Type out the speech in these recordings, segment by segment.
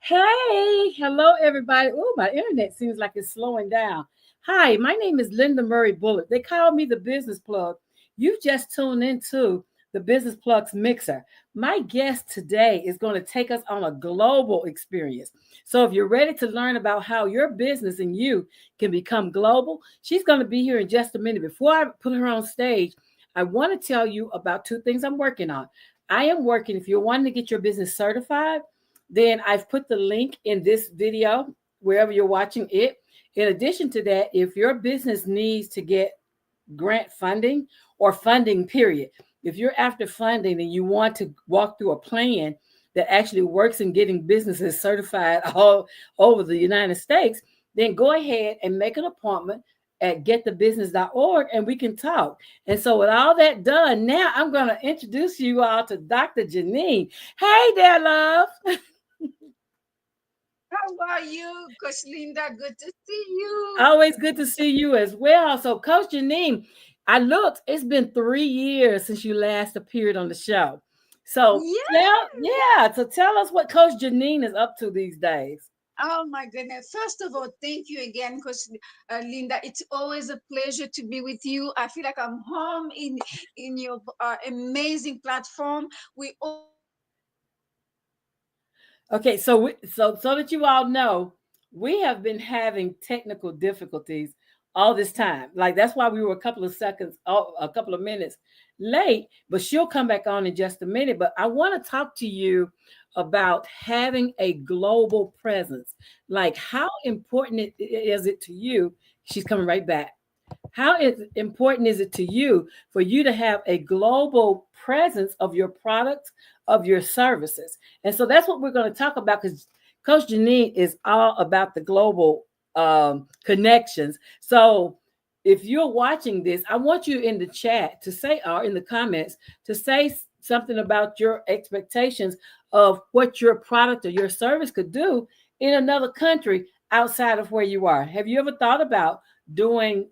Hey, hello everybody. Oh, my internet seems like it's slowing down. Hi, my name is Linda Murray Bullitt. They call me the Business Plug. You just tuned into the Business Plug's Mixer. My guest today is going to take us on a global experience. So if you're ready to learn about how your business and you can become global, she's going to be here in just a minute. Before I put her on stage, I want to tell you about two things I'm working on. I am working, if you're wanting to get your business certified, then I've put the link in this video wherever you're watching it. In addition to that, if your business needs to get grant funding or funding, period, if you're after funding and you want to walk through a plan that actually works in getting businesses certified all over the United States, then go ahead and make an appointment at getthebusiness.org and we can talk. And so, with all that done, now I'm going to introduce you all to Dr. Jeanine. Hey there, love. How are you, Coach Linda? Good to see you. Always good to see you as well. So, Coach Jeanine, I looked, it's been 3 years since you last appeared on the show. So, Yeah. so tell us what Coach Jeanine is up to these days. Oh my goodness. First of all, thank you again, Coach Linda. It's always a pleasure to be with you. I feel like I'm home in your amazing platform. We always Okay, so that you all know, we have been having technical difficulties all this time. Like that's why we were a couple of seconds, a couple of minutes late. But she'll come back on in just a minute. But I want to talk to you about having a global presence. Like how important is it to you? She's coming right back. Important is it to you for you to have a global presence of your products, of your services? And so that's what we're going to talk about because Coach Jeanine is all about the global connections. So if you're watching this, I want you in the chat to say, or in the comments, to say something about your expectations of what your product or your service could do in another country outside of where you are. Have you ever thought about doing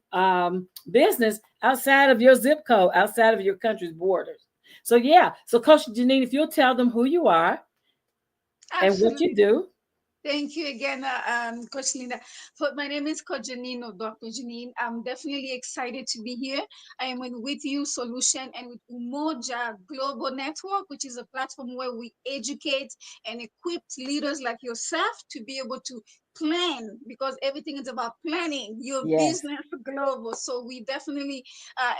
business outside of your zip code, outside of your country's borders? So yeah, so Coach Jeanine, if you'll tell them who you are and what you absolutely. do. Thank you again, Coach Linda. My name is Coach Jeanine or Dr. Jeanine. I'm definitely excited to be here. I am with You Solution and with Umoja Global Network, which is a platform where we educate and equip leaders like yourself to be able to plan because everything is about planning your Yes. business global. So we definitely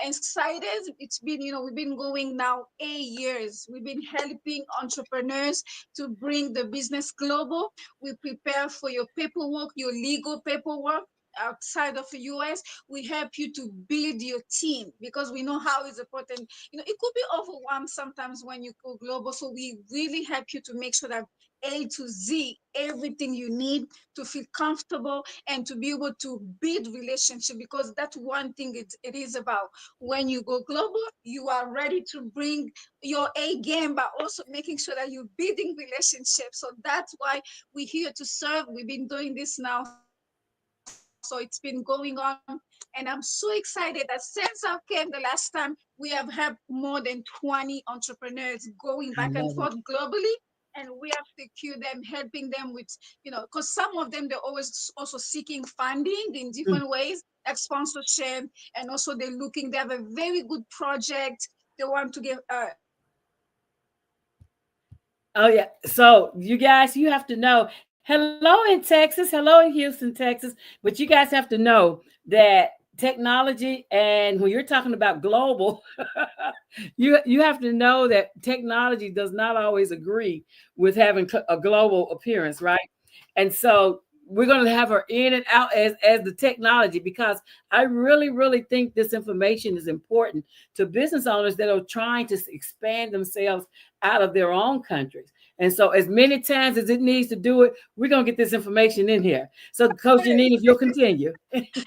excited. It's been, we've been going now 8 years. We've been helping entrepreneurs to bring the business global. We prepare for your paperwork, your legal paperwork outside of the US. We help you to build your team because we know how it's important. It could be overwhelmed sometimes when you go global. So we really help you to make sure that A to Z, everything you need to feel comfortable and to be able to build relationship because that's one thing it is about. When you go global, you are ready to bring your A game, but also making sure that you're building relationships. So that's why we're here to serve. We've been doing this now, so it's been going on. And I'm so excited that since I came the last time, we have helped more than 20 entrepreneurs going back and forth globally. I love And it. we have secured them, helping them with, because some of them, they're always also seeking funding in different ways, like sponsorship. And also they have a very good project. They want to get Oh yeah. So you guys, you have to know. Hello in Texas. Hello in Houston, Texas. But you guys have to know that technology, and when you're talking about global, you have to know that technology does not always agree with having a global appearance, right? And so we're going to have her in and out as the technology because I really think this information is important to business owners that are trying to expand themselves out of their own countries. And so, as many times as it needs to do it, we're gonna get this information in here. So, Coach Jeanine, if you'll continue.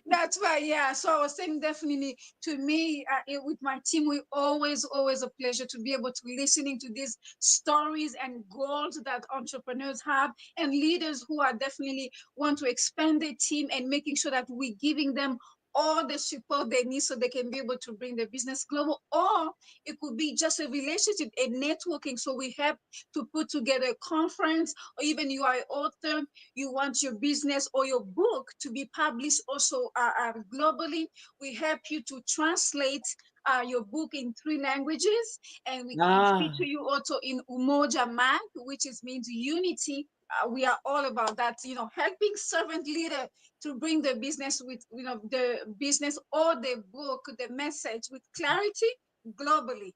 That's right. Yeah. So I was saying definitely to me, with my team, we always a pleasure to be able to listening to these stories and goals that entrepreneurs have and leaders who are definitely want to expand their team and making sure that we're giving them all the support they need so they can be able to bring the business global. Or it could be just a relationship, a networking. So we have to put together a conference, or even you are an author, you want your business or your book to be published also globally. We help you to translate your book in 3 languages, and we can Ah, feature you also in Umoja Mag, which is means unity. We are all about that, helping servant leader to bring the business with, the business or the book, the message with clarity globally.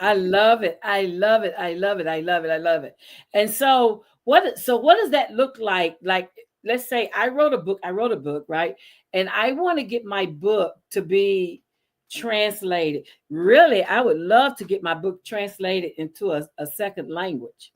I love it. I love it. I love it. I love it. I love it. And so what does that look like? Like, let's say I wrote a book, right? And I want to get my book to be translated. Really, I would love to get my book translated into a second language.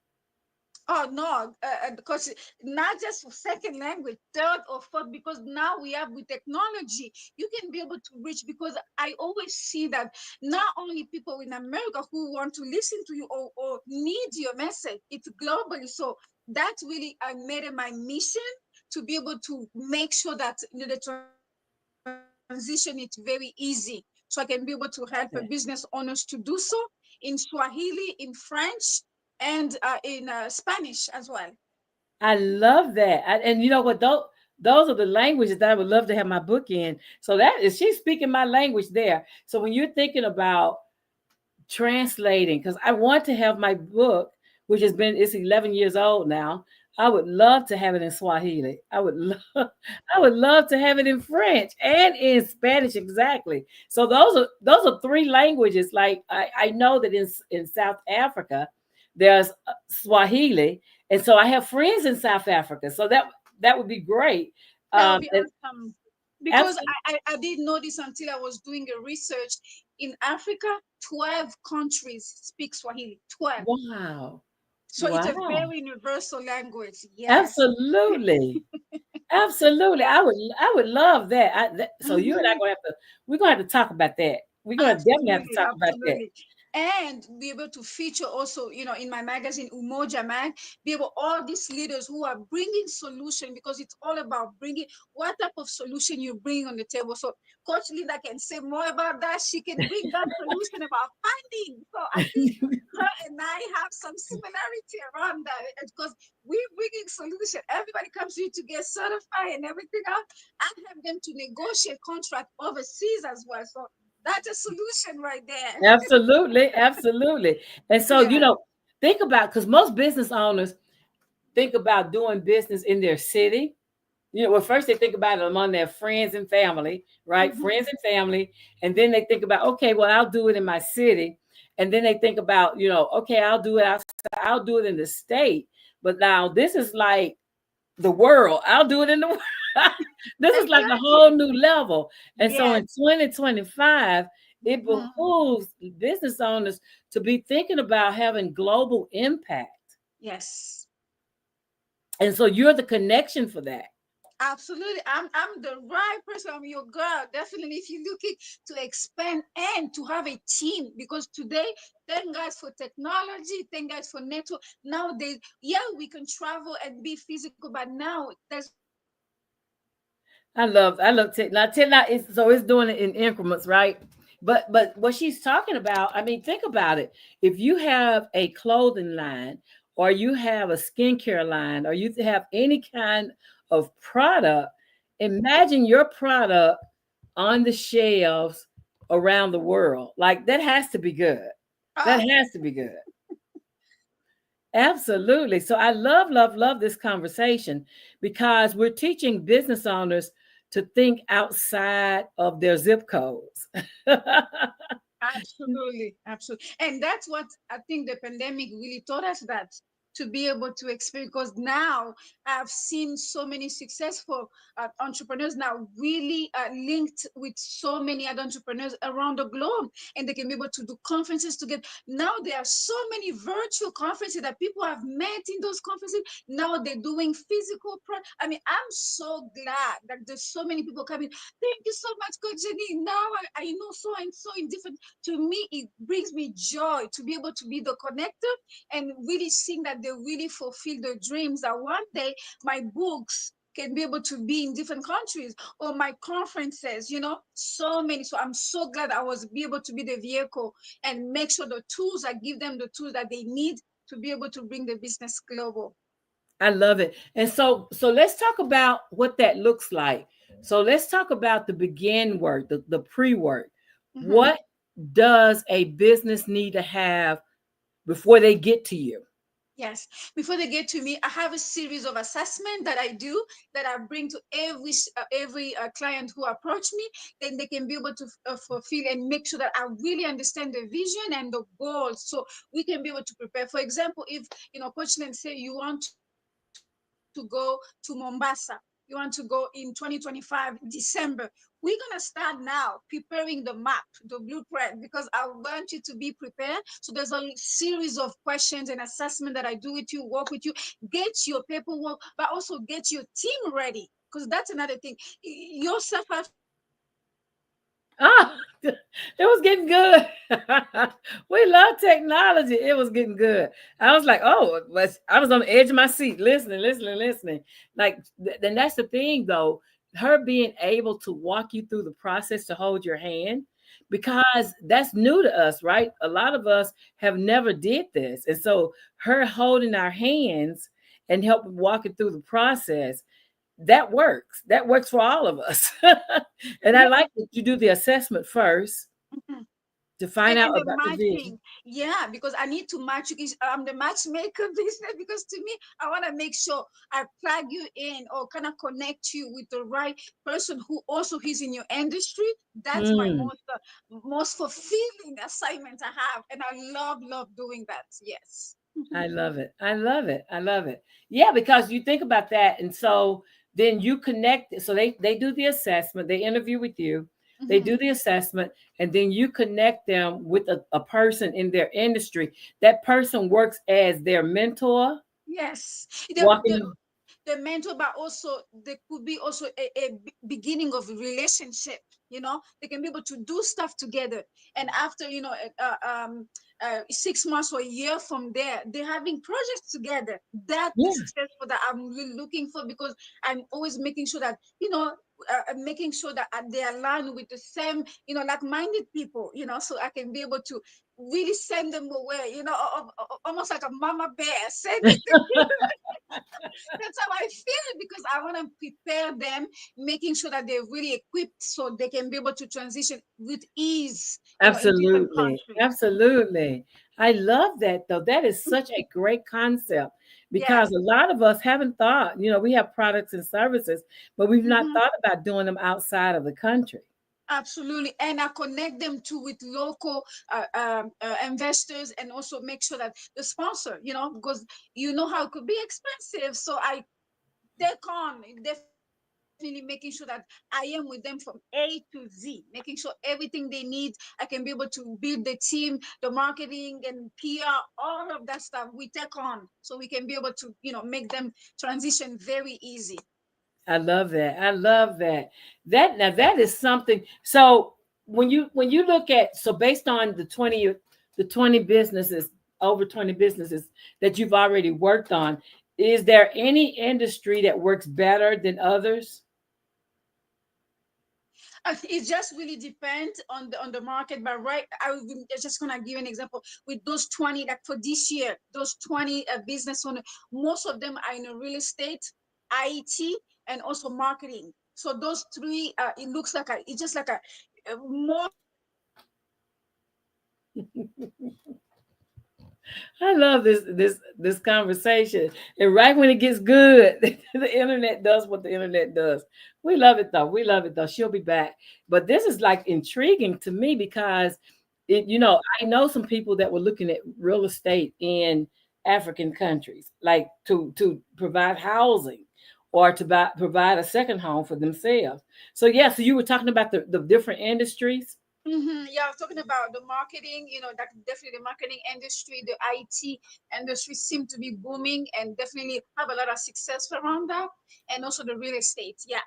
Oh no, because not just for second language, third or fourth, because now we have with technology, you can be able to reach. Because I always see that not only people in America who want to listen to you or need your message, it's globally. So that's really I made it my mission to be able to make sure that the transition is very easy. So I can be able to help a business owners to do so in Swahili, in French, and in Spanish as well. I love that. And you know what? Those are the languages that I would love to have my book in. So that is she's speaking my language there. So when you're thinking about translating, because I want to have my book, which has been it's 11 years old now. I would love to have it in Swahili. I would love to have it in French and in Spanish exactly. So those are three languages. Like I know that in South Africa there's Swahili, and so I have friends in South Africa. So that would be great. That would be And awesome. Because absolutely. I didn't know this until I was doing a research. In Africa, 12 countries speak Swahili. 12. Wow. So it's a Wow. very universal language. Yes. Absolutely. Absolutely. I would love that. So you and I Hmm. we're gonna have to talk about that. We're gonna definitely have to Absolutely, talk about that. absolutely. And be able to feature also, in my magazine, Umoja Mag, be able all these leaders who are bringing solution, because it's all about bringing what type of solution you bring on the table. So Coach Linda can say more about that. She can bring that solution about funding. So I think her and I have some similarity around that, because we're bringing solution. Everybody comes here to get certified and everything else. I have them to negotiate contract overseas as well. So that's a solution right there. Absolutely, absolutely. And so, Yeah. think about because most business owners think about doing business in their city. Well, first they think about it among their friends and family, right? Hmm. Friends and family. And then they think about, okay, well, I'll do it in my city. And then they think about, okay, I'll do it in the state. But now this is like the world. I'll do it in the world. This is like a whole Exactly. new level. And so Yes. in 2025, it Hmm. behooves business owners to be thinking about having global impact. Yes. And so you're the connection for that. Absolutely. I'm the right person. I'm your girl. Definitely, if you're looking to expand and to have a team, because today, thank God for technology, thank God for network. Nowadays, yeah, we can travel and be physical, but now there's always a need to have a team. I love tech. Now tech now it's doing it in increments, right? But what she's talking about, I mean, think about it. If you have a clothing line or you have a skincare line or you have any kind of product, imagine your product on the shelves around the world. Like that has to be good. That Ah, has to be good. Absolutely. So I love, love, love this conversation because we're teaching business owners to think outside of their zip codes. absolutely, absolutely. And that's what I think the pandemic really taught us, that to be able to experience. Because now I've seen so many successful entrepreneurs now really linked with so many other entrepreneurs around the globe, and they can be able to do conferences together. Now there are so many virtual conferences that people have met in those conferences. Now they're doing physical. I mean, I'm so glad that there's so many people coming. Thank you so much, Coach Jenny. Now I know so and so in different. To me, it brings me joy to be able to be the connector and really seeing that they really fulfill their dreams. That one day my books can be able to be in different countries, or my conferences, so many. So I'm so glad I was be able to be the vehicle and make sure the tools, I give them the tools that they need to be able to bring the business global. I love it. And so let's talk about what that looks like. So let's talk about the begin work, the pre-work. Mhm. What does a business need to have before they get to you? Yes. Before they get to me, I have a series of assessment that I do, that I bring to every client who approach me. Then they can be able to fulfill and make sure that I really understand the vision and the goals, so we can be able to prepare. For example, if Coach, and say you want to go to Mombasa, you want to go in 2025 December, we're gonna start now preparing the map, the blueprint, because I want you to be prepared. So there's a series of questions and assessment that I do with you, work with you, get your paperwork, but also get your team ready. Because that's another thing. Yourself have to be ready. Ah, it was getting good. We love technology. It was getting good. I was like, oh, I was on the edge of my seat, listening, listening, listening. Like, then that's the thing, though. Her being able to walk you through the process to hold your hand, because that's new to us, right? A lot of us have never did this, and so her holding our hands and help walking through the process, that works. That works for all of us. And I Yeah. like that you do the assessment first Mhm. to find out And the about the vision. matching, yeah, because I need to match you. I'm the matchmaker business, because to me, I want to make sure I plug you in or kind of connect you with the right person who also is in your industry. That's my Mm, most fulfilling assignment I have, and I love doing that. Yes. I love it. I love it. I love it. Yeah, because you think about that, and so then you connect it. So they do the assessment, they interview with you, they Hmm. do the assessment, and then you connect them with a person in their industry. That person works as their mentor, Yes. walking them. The mentor, but also there could be also a beginning of a relationship. They can be able to do stuff together, and after 6 months or a year from there, they're having projects together. That's the Yeah, successful that I'm really looking for, because I'm always making sure that making sure that they align with the same like-minded people, so I can be able to really send them away, almost like a mama bear sending them. That's how I feel, because I want to prepare them, making sure that they're really equipped so they can be able to transition with ease, in different absolutely. countries. Absolutely. I love that though. That is such a great concept because Yes. a lot of us haven't thought, we have products and services, but we've not Hmm. thought about doing them outside of the country. Absolutely. And I connect them to with local investors, and also make sure that the sponsor, because how it could be expensive. So I take on definitely making sure that I am with them from A to Z, making sure everything they need, I can be able to build the team, the marketing and PR, all of that stuff we take on, so we can be able to, make them transition very easy. I love that. I love that. That is something. So when you look at, so based on the 20 businesses, over 20 businesses that you've already worked on, is there any industry that works better than others? It just really depends on the market, but just gonna give an example with those 20, like for this year, those 20 business owners, most of them are in real estate, IT, and also marketing. So those three, it looks like it's just like a more I love this conversation. And right when it gets good, the internet does what the internet does. We love it though. We love it though. She'll be back. But this is like intriguing to me because I know some people that were looking at real estate in African countries, like to provide housing or to provide a second home for themselves. So yeah, so you were talking about the different industries. Yeah, I was talking about the marketing, that definitely the marketing industry, the IT industry seem to be booming and definitely have a lot of success around that. And also the real estate. Yeah.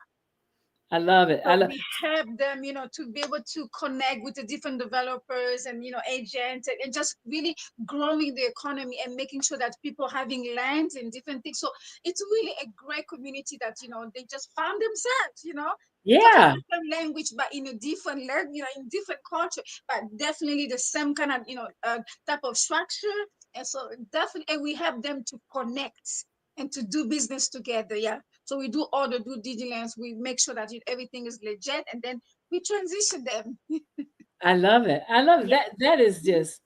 I love it. I So love. we help them, to be able to connect with the different developers and agents, and just really growing the economy and making sure that people having lands and different things. So it's really a great community that they just found themselves, talk a Yeah, different language, but in a different in different culture, but definitely the same kind of type of structure. And so definitely, and we help them to connect and to do business together. Yeah. So we do all the due diligence. We make sure that everything is legit, and then we transition them. I love it. I love it. Yeah. That is Mhm. just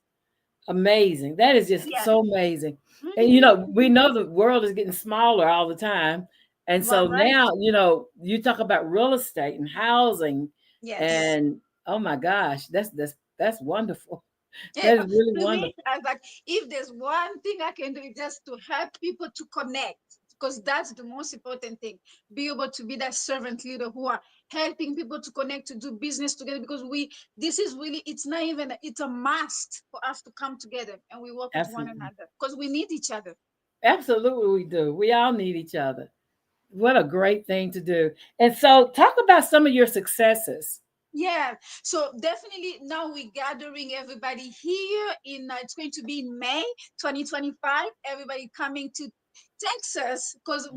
amazing. That is just Yeah. so amazing. And we Hmm. know the world is getting smaller all the time. And Well, so right. now, you talk about real estate and housing Yes. and oh my gosh, that's wonderful. Yeah, That is really to me, wonderful. I was like, if there's one thing I can do, it's just to help people to connect, because that's the most important thing. Be able to be that servant leader who are helping people to connect, to do business together, because this is really, it's not even, it's a must for us to come together and we work with one Absolutely. another because we need each other. Absolutely we do. We all need each other. What a great thing to do. And so talk about some of your successes. Yeah, so definitely now we're gathering everybody here it's going to be in May 2025. Everybody coming to Texas, because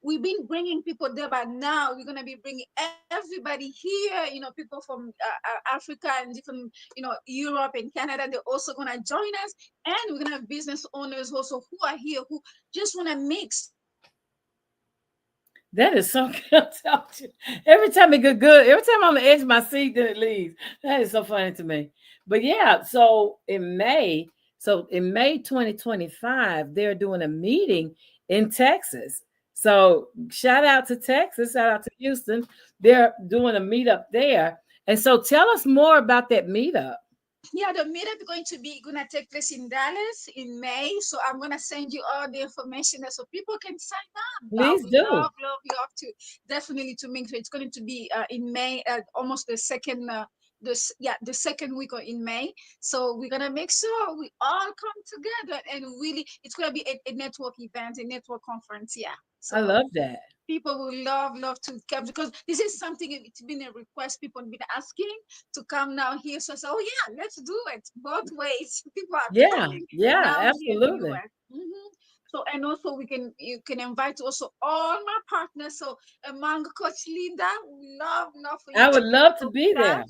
we've been bringing people there, but now we're gonna be bringing everybody here. People from Africa and different, Europe and Canada. They're also gonna join us, and we're gonna have business owners also who are here who just wanna mix. That is so good. Every time it get good, every time I'm on the edge of my seat, then it leaves. That is so funny to me. But yeah, so in May 2025, they're doing a meeting in Texas. So shout out to Texas, shout out to Houston. They're doing a meetup there. And so tell us more about that meetup. Yeah, the meetup is gonna take place in Dallas in May. So I'm gonna send you all the information there so people can sign up. I Please would do. love to definitely to make sure it's going to be in May, almost the second the second week or in May. So we're gonna make sure we all come together, and really it's gonna be a network event, a network conference. Yeah. I So love that. people will love to come, because this is something, it's been a request people have been asking to come now here. So I said, oh yeah, let's do it both ways. People are Yeah, coming yeah, now here in the absolutely. US. So, and also you can invite also all my partners. So among Coach Linda, we love for you I to would be love to able be to come. there.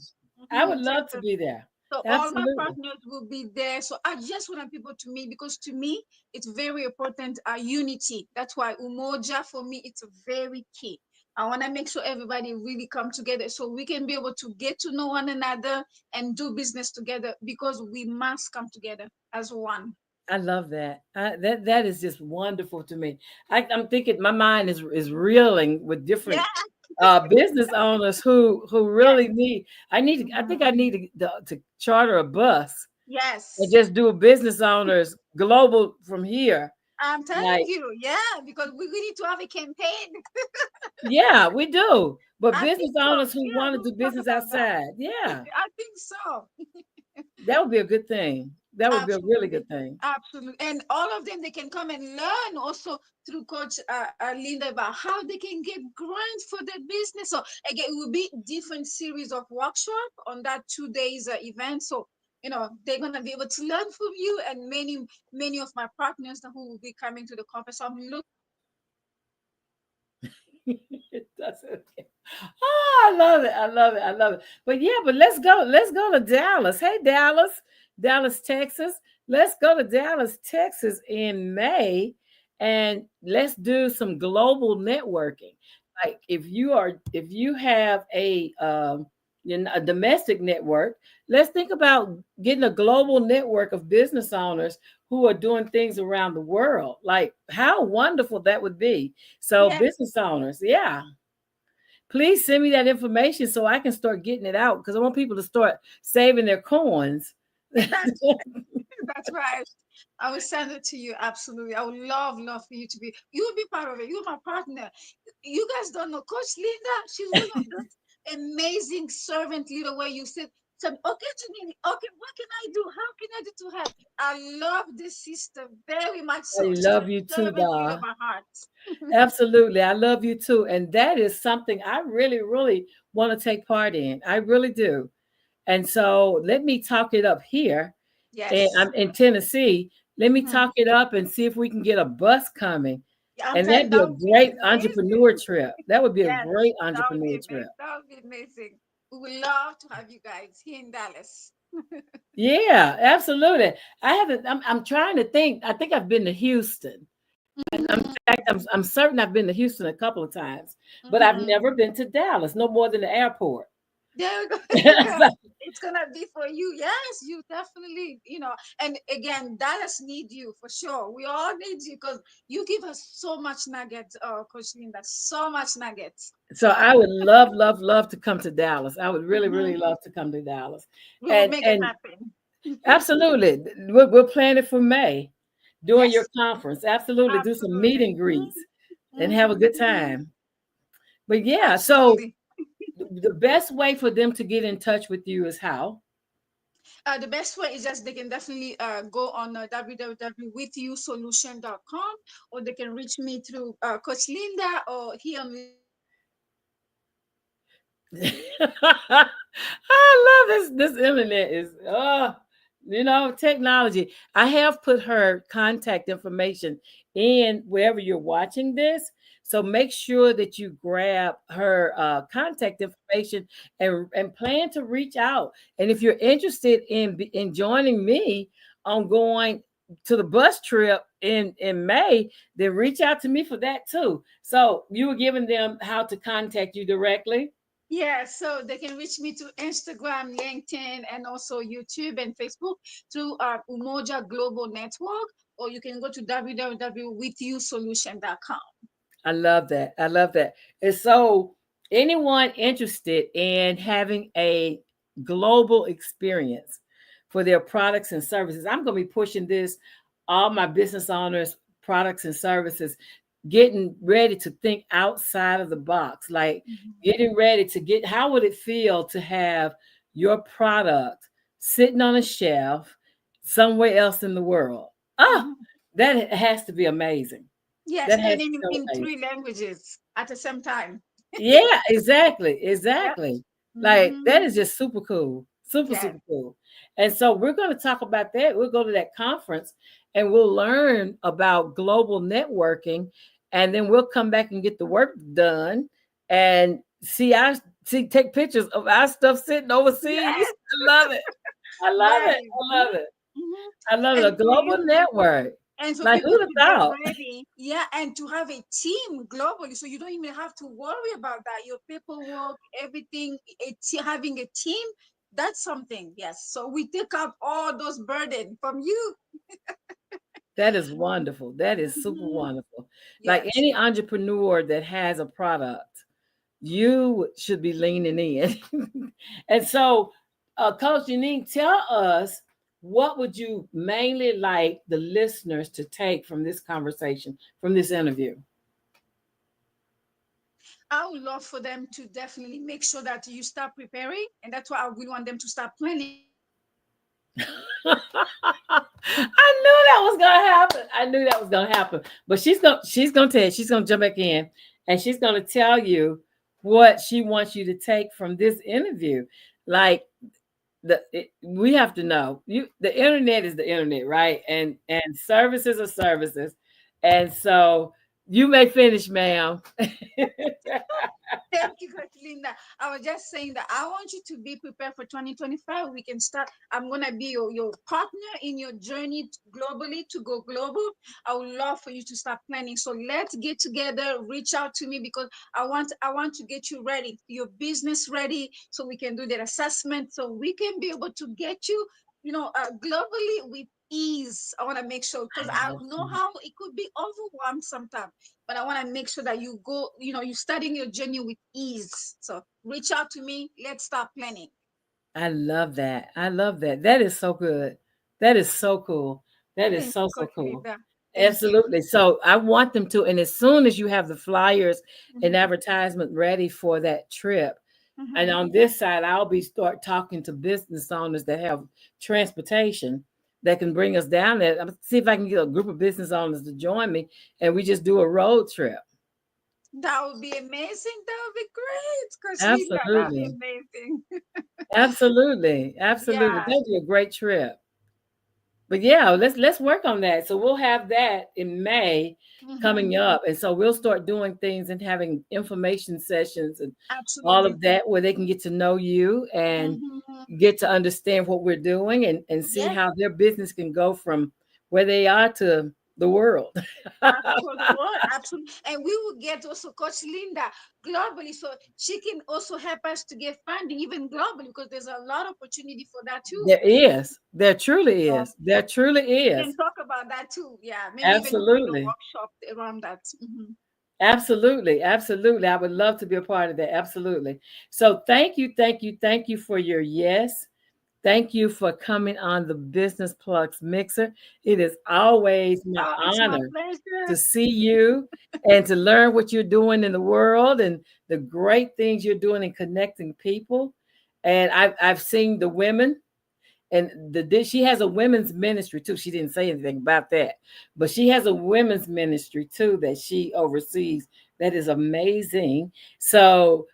I would love to Texas. be there. So all my Absolutely. partners will be there. So I just want people to meet, because to me it's very important. Unity. That's why Umoja for me it's very key. I want to make sure everybody really come together so we can be able to get to know one another and do business together, because we must come together as one. I love that. That is just wonderful to me. I'm thinking my mind is reeling with Yeah. different business owners who Yes. really need. I think I Mhm. need to charter a bus and Yes. just do a business owners global from here. I'm telling Like, you, yeah, because we need to have a campaign. yeah, we do. But I think business so. owners who Yeah, want to we'll do talk business about that. outside, yeah, I think so. that would be a good thing. That would be a really Absolutely. good thing. Absolutely. And all of them, they can come and learn also through Coach Linda about how they can get grants for their business. So again, it will be different series of workshop on that 2 days event. So, they're going to be able to learn from you and many of my partners who will be coming to the conference. So I'm looking That's okay. Oh, I love it. I love it. I love it. But yeah, but let's go. Let's go to Dallas. Hey, Dallas, Dallas, Texas. Let's go to Dallas, Texas in May, and let's do some global networking. Like if you have a domestic network, let's think about getting a global network of business owners who are doing things around the world. Like how wonderful that would be. So yes. business owners, yeah, please send me that information so I can start getting it out because I want people to start saving their coins. That's that's right. I will send it to you. Absolutely. I would love for you to be, you will be part of it. You're my partner. You guys don't know Coach Linda. She's one of those amazing servant leader where you said So, okay, Jeanine, okay, what can I do? How can I do to help you? I love this sister very much I so. She's a love you too, servant girl of Dar. my heart. Absolutely. I love you too. And that is something I really, really want to take part in. I really do. And so let me talk it up here. And Yes. I'm in Tennessee. Let me Hmm. talk it up and see if we can get a bus coming. I'm And telling that'd be that a would be great entrepreneur amazing. trip. That would be a Yes, great that would be entrepreneur trip. amazing. That would be amazing. We would love to have you guys here in Dallas. Yeah, absolutely. I haven't, I'm trying to think. I think I've been to Houston. And in Hmm. fact, I'm certain I've been to Houston a couple of times, but I've Hmm. never been to Dallas, no more than the airport. There we go. So, It's gonna be for you. Yes, you definitely, and again, Dallas need you for sure. We all need you because you give us so much nuggets, Coach Linda, so much nuggets. so So I would love, love, love to come to Dallas. I would really, really mhm, love to come to Dallas. we will make it And happen. absolutely, we're planning for May during your Yes, conference. Absolutely, do some meet absolutely. and greets and have a good Mhm. time. But yeah, so Absolutely. the best way for them to get in touch with you is how? The best way is just they can definitely go on www.withyousolution.com, or they can reach me through Coach Linda or here on LinkedIn. I love this internet is technology. I have put her contact information in wherever you're watching this. So make sure that you grab her contact information and plan to reach out. And if you're interested in joining me on going to the bus trip in May, then reach out to me for that too. So you were giving them how to contact you directly. Yeah, so they can reach me to Instagram, LinkedIn, and also YouTube and Facebook through Umoja Global Network, or you can go to www.withyousolution.com. I love that. I love that. And so, anyone interested in having a global experience for their products and services, I'm going to be pushing this. All my business owners, products and services, getting ready to think outside of the box, like Mhm. getting ready to get. How would it feel to have your product sitting on a shelf somewhere else in the world? Ah, Mhm. that has to be amazing. Yes, That has and to be so in amazing. three languages at the same time. Yeah, exactly, Yep. exactly. Like that Hmm. is just super cool, super Yes. super cool. And so we're going to talk about that. We'll go to that conference and we'll learn about global networking, and then we'll come back and get the work done and take pictures of our stuff sitting overseas. Yes. I love it. I love it. Right. I love it. Hmm. I love it. A And for global you, network. and for Like people who'd have to get thought? ready, yeah, and to have a team globally, so you don't even have to worry about that. Your paperwork, everything, having a team, that's something. Yes. So we take out all those burden from you. That is wonderful. That is super Mhm. wonderful. Like Yes. any entrepreneur that has a product, you should be leaning in. And so, Coach Jeanine, tell us what would you mainly like the listeners to take from this conversation, from this interview? I would love for them to definitely make sure that you start preparing, and that's why I really want them to start planning. I knew that was gonna happen. I knew that was gonna happen. But she's gonna jump back in and she's gonna tell you what she wants you to take from this interview. Like we have to know the internet is the internet, right? And services are services. And so you may finish, ma'am. Thank you, Coach Linda. I was just saying that I want you to be prepared for 2025. We can start. I'm going to be your partner in your journey globally to go global. I would love for you to start planning. So let's get together, reach out to me because I want to get you ready, your business ready, so we can do that assessment, so we can be able to get you, globally with ease. I want to make sure because I I love know that. how it could be overwhelmed sometimes, but I want to make sure that you go, you're starting your journey with ease. So reach out to me. Let's start planning. I love that. I love that. That is so good. That is so cool. That is Thank so, you, so Coach cool. Linda. Thank you. Absolutely. So I want them to, and as soon as you have the flyers and Mhm. advertisement ready for that trip, And Mm-hmm. on this side, I'll be start talking to business owners that have transportation that can bring us down there. I'm see if I can get a group of business owners to join me, and we just do a road trip. That would be amazing. That would be great, Coach Linda. That would be Absolutely, amazing. absolutely, absolutely. Yeah. That'd be a great trip. But yeah, let's work on that. So we'll have that in May Mm-hmm. coming up, and so we'll start doing things and having information sessions and all Absolutely. of that where they can get to know you and Mm-hmm. get to understand what we're doing and see Yes. how their business can go from where they are to the world. For the world, absolutely. And we will get also Coach Linda globally, so she can also help us to get funding even globally because there's a lot of opportunity for that too. There is. There truly So is. There truly we can is. talk about that too. Yeah, maybe even doing a Absolutely. workshop around that. Hmm. Absolutely. Absolutely. I would love to be a part of that. Absolutely. So thank you, thank you, thank you for your yes. Thank you for coming on the Business Plugs Mixer. It is always my Oh, it's my honor to pleasure. see you and to learn what you're doing in the world and the great things you're doing in connecting people. And I've seen the women and she has a women's ministry too. She didn't say anything about that, but she has a women's ministry too that she oversees. That is amazing. So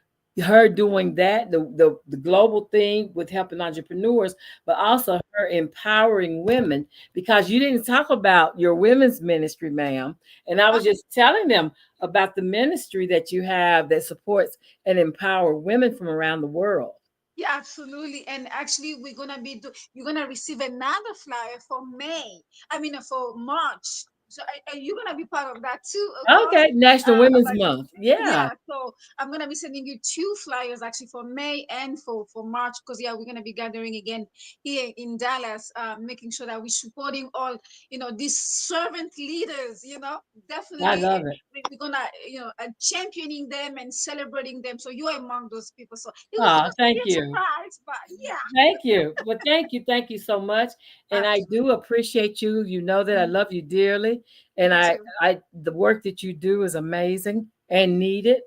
her doing that, the global thing with helping entrepreneurs, but also her empowering women because you didn't talk about your women's ministry, ma'am. And I was just telling them about the ministry that you have that supports and empower women from around the world. Yeah, absolutely. And actually, you're gonna receive another flyer for May. I mean, for March. So are you gonna be part of that too, of course? Okay, National Women's But Month. Yeah. yeah, so I'm gonna be sending you two flyers actually for May and for March because yeah, we're gonna be gathering again here in Dallas, making sure that we're supporting all these servant leaders. I Definitely love it. we're gonna championing them and celebrating them. So you're among those people. So it was Oh, supposed to be thank a you. surprise, but yeah, Thank you. Well, thank you so much. And I absolutely. do appreciate you. You know that I Mhm. love you dearly. And Me too. the work that you do is amazing and needed.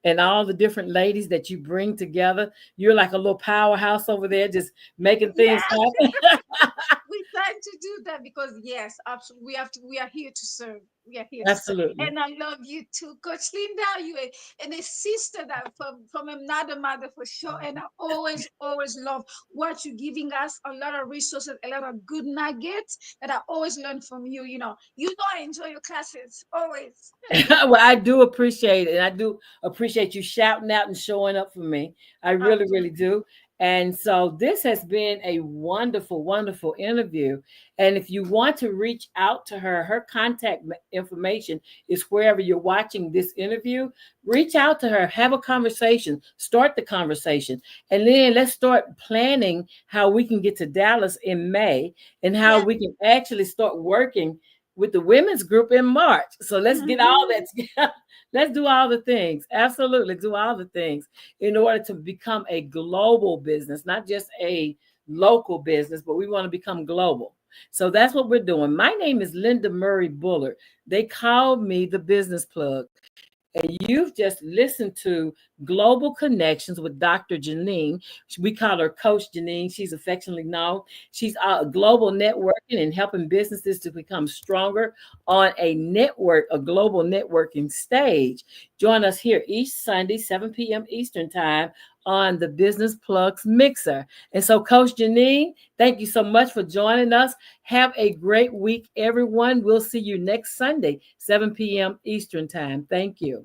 And all the different ladies that you bring together. You're like a little powerhouse over there, just making things Yeah, happen. we try to do that because yes, absolutely, we are here to serve. We are here to serve, Absolutely. and I love you too, Coach Linda. And a sister that from another mother for sure. And I always love what you're giving us. A lot of resources, a lot of good nuggets that I always learn from you. I enjoy your classes always. Well, I do appreciate it. And I do appreciate you shouting out and showing up for me. I really, really Absolutely. do. And so this has been a wonderful, wonderful interview. And if you want to reach out to her, her contact information is wherever you're watching this interview. Reach out to her, have a conversation, start the conversation, and then let's start planning how we can get to Dallas in May and how Yeah. we can actually start working with the women's group in March. So let's get all Hmm. that together. Let's do all the things. Absolutely, do all the things in order to become a global business, not just a local business, but we want to become global. So that's what we're doing. My name is Linda Murray Bullard. They call me the business plug. And you've just listened to Global Connections with Dr. Jeanine. We call her Coach Jeanine. She's affectionately known. She's global networking and helping businesses to become stronger on a global networking stage. Join us here each Sunday, 7 p.m. Eastern Time on the Business Plugs Mixer. And so, Coach Jeanine, thank you so much for joining us. Have a great week, everyone. We'll see you next Sunday, 7 p.m. Eastern Time. Thank you.